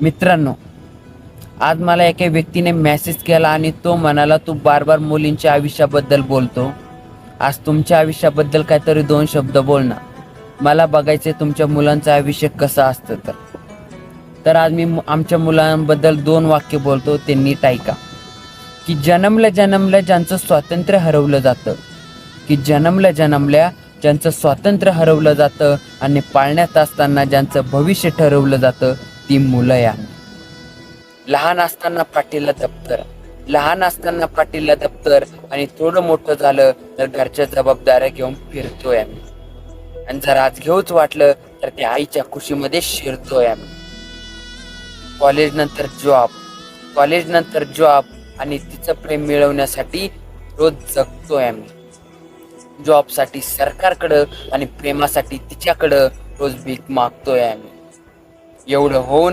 मित्रांनो, आज मला एका व्यक्तीने मेसेज केला आणि तो म्हणाला, तू बार बार मुलींच्या आयुष्याबद्दल बोलतो, आज तुमच्या आयुष्याबद्दल काहीतरी दोन शब्द बोल ना. मला बघायचे तुमच्या मुलांचं आयुष्य कसं असतं. तर आज मी आमच्या मुलांबद्दल दोन वाक्य बोलतो, ते नीट ऐका. की जन्मल्या जन्मल्या ज्यांचं स्वातंत्र्य हरवलं जातं, की जन्मल्या जन्मल्या ज्यांचं स्वातंत्र्य हरवलं जातं आणि पाळण्यात असताना ज्यांचं भविष्य ठरवलं जातं, ती मुलं या. लहान असताना पाठीला दप्तर, लहान असताना पाठीला दप्तर, आणि थोडं मोठं झालं तर घरच्या जबाबदाऱ्या घेऊन फिरतोय आम्ही. आणि जर आज घेऊच वाटलं तर त्या आईच्या खुशीमध्ये शिरतोय आम्ही. कॉलेज नंतर जॉब, कॉलेज नंतर जॉब, आणि तिचं प्रेम मिळवण्यासाठी रोज जगतोय आम्ही. जॉबसाठी सरकारकडं आणि प्रेमासाठी तिच्याकडं रोज भीक मागतोय आम्ही. एवढं होऊन